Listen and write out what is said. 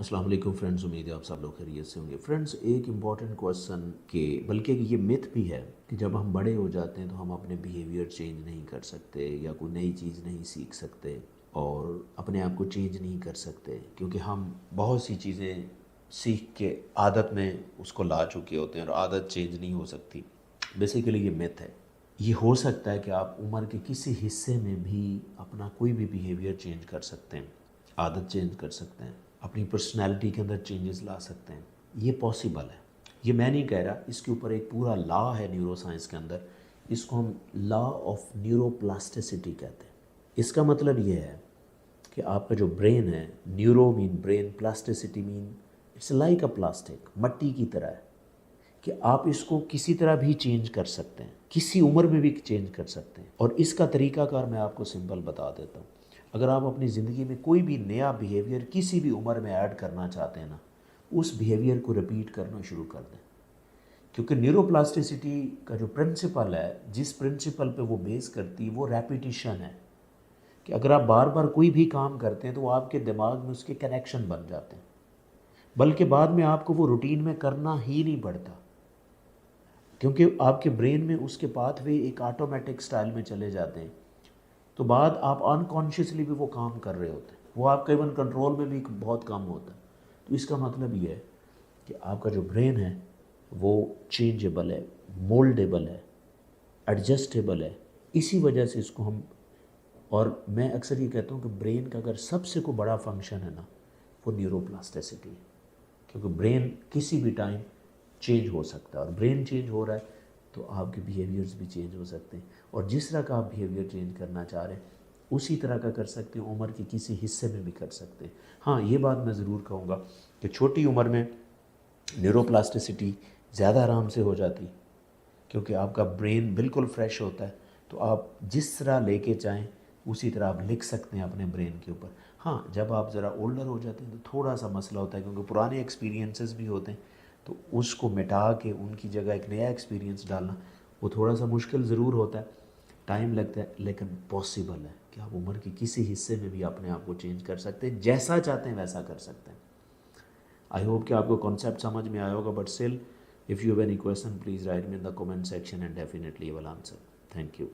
السلام علیکم فرینڈز، امید ہے آپ سب لوگ خیریت سے ہوں گے۔ فرینڈز، ایک امپورٹنٹ کویسچن کہ بلکہ یہ متھ بھی ہے کہ جب ہم بڑے ہو جاتے ہیں تو ہم اپنے بیہیویئر چینج نہیں کر سکتے یا کوئی نئی چیز نہیں سیکھ سکتے اور اپنے آپ کو چینج نہیں کر سکتے، کیونکہ ہم بہت سی چیزیں سیکھ کے عادت میں اس کو لا چکے ہوتے ہیں اور عادت چینج نہیں ہو سکتی۔ بیسیکلی یہ متھ ہے۔ یہ ہو سکتا ہے کہ آپ عمر کے کسی حصے میں بھی اپنا کوئی بھی بیہیویئر چینج کر سکتے ہیں، عادت چینج کر سکتے ہیں، اپنی پرسنالٹی کے اندر چینجز لا سکتے ہیں۔ یہ پاسبل ہے، یہ میں نہیں کہہ رہا، اس کے اوپر ایک پورا لا ہے نیورو سائنس کے اندر، اس کو ہم لا آف نیورو پلاسٹیسٹی کہتے ہیں۔ اس کا مطلب یہ ہے کہ آپ کا جو برین ہے، نیورو مین برین، پلاسٹیسٹی مین اٹس لائک اے پلاسٹک، مٹی کی طرح ہے کہ آپ اس کو کسی طرح بھی چینج کر سکتے ہیں، کسی عمر میں بھی چینج کر سکتے ہیں۔ اور اس کا طریقہ کار میں آپ کو سمپل بتا دیتا ہوں۔ اگر آپ اپنی زندگی میں کوئی بھی نیا بیہیویئر کسی بھی عمر میں ایڈ کرنا چاہتے ہیں نا، اس بیہیویئر کو ریپیٹ کرنا شروع کر دیں، کیونکہ نیورو پلاسٹیسٹی کا جو پرنسپل ہے، جس پرنسپل پہ وہ بیس کرتی ہے، وہ ریپیٹیشن ہے کہ اگر آپ بار بار کوئی بھی کام کرتے ہیں تو وہ آپ کے دماغ میں اس کے کنیکشن بن جاتے ہیں، بلکہ بعد میں آپ کو وہ روٹین میں کرنا ہی نہیں پڑتا، کیونکہ آپ کے برین میں اس کے پاتھ وے ایک آٹومیٹک سٹائل میں چلے جاتے ہیں، تو بعد آپ انکانشیسلی بھی وہ کام کر رہے ہوتے ہیں، وہ آپ کا ایون کنٹرول میں بھی بہت کم ہوتا ہے۔ تو اس کا مطلب یہ ہے کہ آپ کا جو برین ہے وہ چینجیبل ہے، مولڈیبل ہے، ایڈجسٹیبل ہے۔ اسی وجہ سے اس کو ہم، اور میں اکثر یہ کہتا ہوں کہ برین کا اگر سب سے کوئی بڑا فنکشن ہے نا، وہ نیورو پلاسٹیسٹی ہے، کیونکہ برین کسی بھی ٹائم چینج ہو سکتا ہے، اور برین چینج ہو رہا ہے تو آپ کے بیہیویئرز بھی چینج ہو سکتے ہیں، اور جس طرح کا آپ بیہیویئر چینج کرنا چاہ رہے ہیں اسی طرح کا کر سکتے ہیں، عمر کے کسی حصے میں بھی کر سکتے ہیں۔ ہاں، یہ بات میں ضرور کہوں گا کہ چھوٹی عمر میں نیورو پلاسٹیسٹی زیادہ آرام سے ہو جاتی، کیونکہ آپ کا برین بالکل فریش ہوتا ہے، تو آپ جس طرح لے کے چاہیں اسی طرح آپ لکھ سکتے ہیں اپنے برین کے اوپر۔ ہاں، جب آپ ذرا اولڈر ہو جاتے ہیں تو تھوڑا سا مسئلہ ہوتا ہے، کیونکہ پرانے ایکسپیرینسز بھی ہوتے ہیں، تو اس کو مٹا کے ان کی جگہ ایک نیا ایکسپیرینس ڈالنا وہ تھوڑا سا مشکل ضرور ہوتا ہے، ٹائم لگتا ہے، لیکن پاسبل ہے کہ آپ عمر کے کسی حصے میں بھی اپنے آپ کو چینج کر سکتے ہیں، جیسا چاہتے ہیں ویسا کر سکتے ہیں۔ آئی ہوپ کہ آپ کو کانسیپٹ سمجھ میں آیا ہوگا، but still if you have any question please write me in the comment section and definitely I will answer. Thank you.